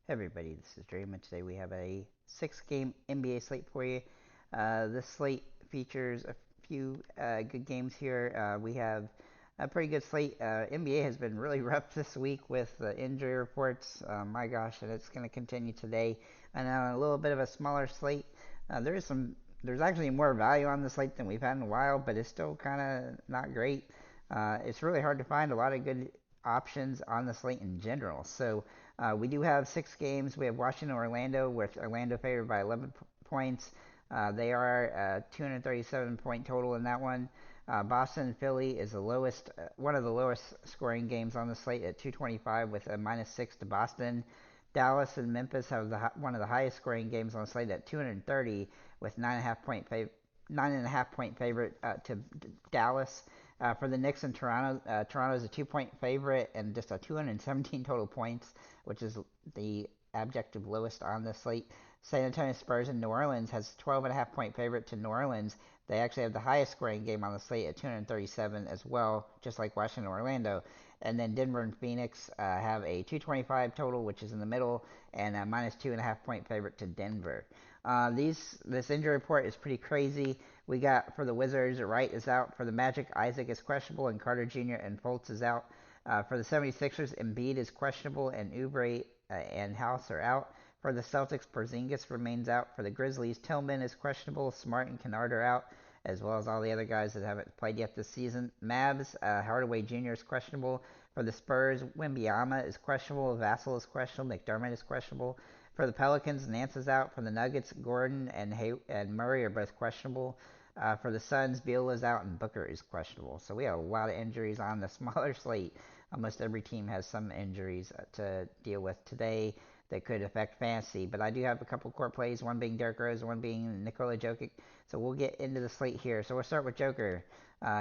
Hey everybody, this is Dream, and today we have a 6-game NBA slate for you. This slate features a few good games here. We have a pretty good slate. NBA has been really rough this week with injury reports. My gosh, and it's going to continue today. And on a little bit of a smaller slate, there's actually more value on the slate than we've had in a while, but it's still kind of not great. It's really hard to find a lot of good options on the slate in general. So we do have 6 games. We have Washington, Orlando, with Orlando favored by 11 points. They are 237 point total in that one. Boston and Philly is the lowest, one of the lowest scoring games on the slate at 225 with a -6 to Boston. Dallas and Memphis have one of the highest scoring games on the slate at 230 with 9.5 point favorite to Dallas. For the Knicks and Toronto, Toronto is a 2 point favorite and just a 217 total points, which is the objective lowest on the slate. San Antonio Spurs and New Orleans has 12.5 point favorite to New Orleans. They actually have the highest scoring game on the slate at 237 as well, just like Washington and Orlando. And then Denver and Phoenix have a 225 total, which is in the middle, and a -2.5 point favorite to Denver. This injury report is pretty crazy. We got for the Wizards, Wright is out. For the Magic, Isaac is questionable, and Carter Jr. and Fultz is out. For the 76ers, Embiid is questionable, and Oubre and House are out. For the Celtics, Porzingis remains out. For the Grizzlies, Tillman is questionable, Smart and Kennard are out, as well as all the other guys that haven't played yet this season. Mavs, Hardaway Jr. is questionable. For the Spurs, Wembyama is questionable, Vassell is questionable, McDermott is questionable. For the Pelicans, Nance is out. For the Nuggets, Gordon and Murray are both questionable. For the Suns, Beal is out and Booker is questionable. So we have a lot of injuries on the smaller slate. Almost every team has some injuries to deal with today that could affect fantasy. But I do have a couple core plays, one being Derrick Rose, one being Nikola Jokic. So we'll get into the slate here. So we'll start with Joker.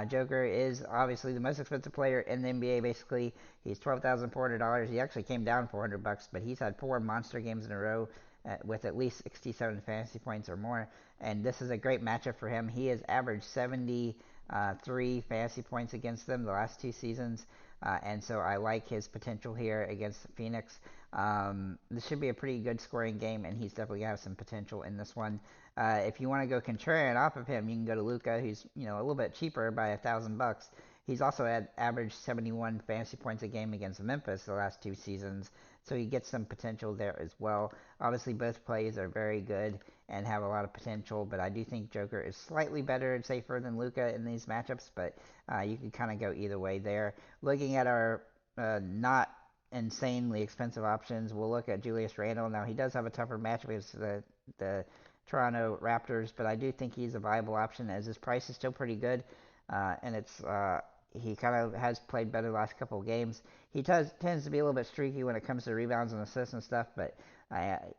Joker is obviously the most expensive player in the NBA. Basically, he's $12,400. He actually came down $400, but he's had 4 monster games in a row with at least 67 fantasy points or more. And this is a great matchup for him. He has averaged 73 fantasy points against them the last 2 seasons. And so I like his potential here against Phoenix. This should be a pretty good scoring game, and he's definitely got some potential in this one. If you want to go contrarian off of him, you can go to Luca, who's a little bit cheaper by $1,000. He's also had averaged 71 fantasy points a game against Memphis the last 2 seasons, so he gets some potential there as well. Obviously, both plays are very good and have a lot of potential, but I do think Joker is slightly better and safer than Luca in these matchups, but you can kind of go either way there. Looking at our not insanely expensive options, we'll look at Julius Randle. Now, he does have a tougher matchup against the Toronto Raptors, but I do think he's a viable option as his price is still pretty good, and he kind of has played better the last couple of games. He tends to be a little bit streaky when it comes to rebounds and assists and stuff, but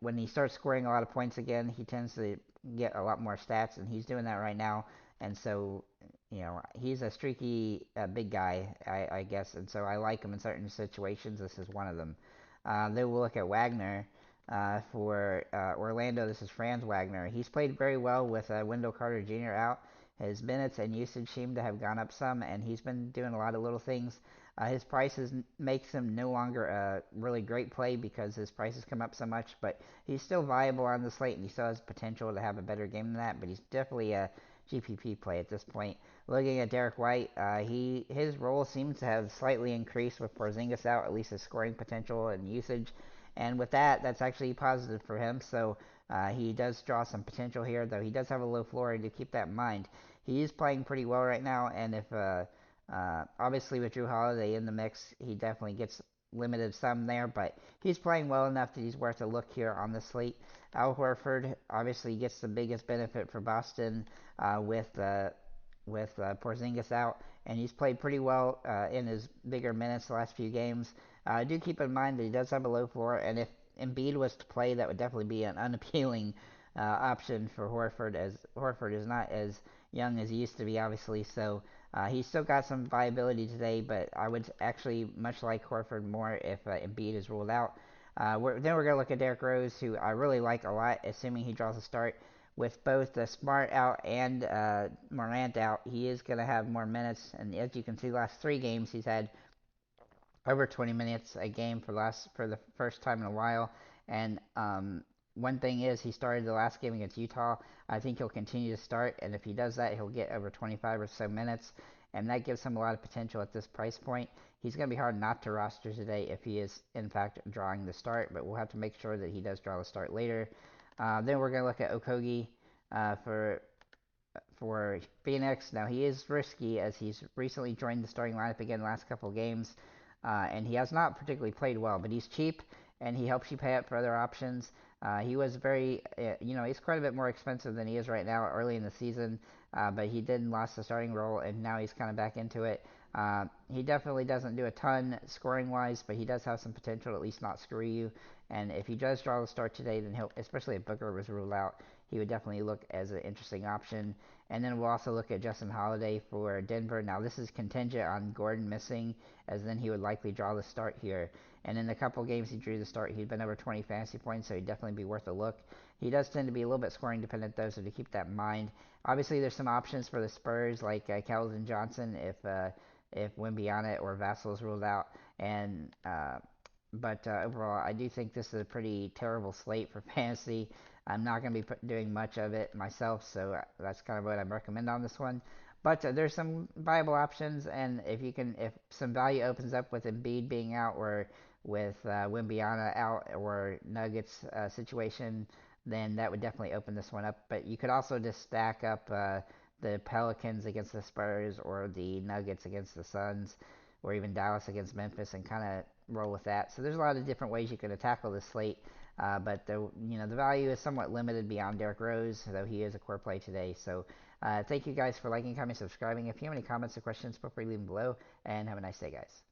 when he starts scoring a lot of points again, he tends to get a lot more stats, and he's doing that right now. And so, he's a streaky big guy, I guess, and so I like him in certain situations. This is one of them. Then we'll look at Wagner. For Orlando, this is Franz Wagner. He's played very well with Wendell Carter Jr. out. His minutes and usage seem to have gone up some, and he's been doing a lot of little things. His prices makes him no longer a really great play because his prices come up so much, but he's still viable on the slate, and he still has potential to have a better game than that. But he's definitely a GPP play at this point. Looking at Derek White, his role seems to have slightly increased with Porzingis out, at least his scoring potential and usage. And with that, that's actually positive for him. So he does draw some potential here, though he does have a low floor, and to keep that in mind. He is playing pretty well right now, and if obviously with Drew Holiday in the mix, he definitely gets limited some there, but he's playing well enough that he's worth a look here on the slate. Al Horford obviously gets the biggest benefit for Boston with Porzingis out, and he's played pretty well in his bigger minutes the last few games. Do keep in mind that he does have a low floor, and if Embiid was to play, that would definitely be an unappealing option for Horford, as Horford is not as young as he used to be, obviously. So he's still got some viability today, but I would actually much like Horford more if Embiid is ruled out. Then we're going to look at Derrick Rose, who I really like a lot, assuming he draws a start. With both Smart out and Morant out, he is going to have more minutes. And as you can see, last 3 games, he's had over 20 minutes a game for the first time in a while. And one thing is, he started the last game against Utah. I think he'll continue to start, and if he does that, he'll get over 25 or so minutes, and that gives him a lot of potential at this price point. He's going to be hard not to roster today if he is, in fact, drawing the start, but we'll have to make sure that he does draw the start later. Then we're going to look at Okogie for Phoenix. Now, he is risky as he's recently joined the starting lineup again the last couple of games, and he has not particularly played well, but he's cheap and he helps you pay up for other options. He was he's quite a bit more expensive than he is right now early in the season, but he did lost the starting role and now he's kind of back into it. He definitely doesn't do a ton scoring wise, but he does have some potential to at least not screw you. And if he does draw the start today, then he'll, especially if Booker was ruled out, he would definitely look as an interesting option. And then we'll also look at Justin Holiday for Denver. Now, this is contingent on Gordon missing, as then he would likely draw the start here. And in the couple games he drew the start, he'd been over 20 fantasy points, so he'd definitely be worth a look. He does tend to be a little bit scoring dependent, though, so to keep that in mind. Obviously, there's some options for the Spurs, like Calvin Johnson, if Wimbiana or Vassell is ruled out. And but overall, I do think this is a pretty terrible slate for fantasy. I'm not going to be doing much of it myself, so that's kind of what I recommend on this one. But there's some viable options, and if some value opens up with Embiid being out, or with Wimbiana out, or Nuggets situation, then that would definitely open this one up. But you could also just stack up the Pelicans against the Spurs, or the Nuggets against the Suns, or even Dallas against Memphis, and kind of roll with that. So there's a lot of different ways you could tackle this slate. But the value is somewhat limited beyond Derrick Rose, though he is a core play today. So thank you guys for liking, commenting, subscribing. If you have any comments or questions, feel free to leave them below. And have a nice day, guys.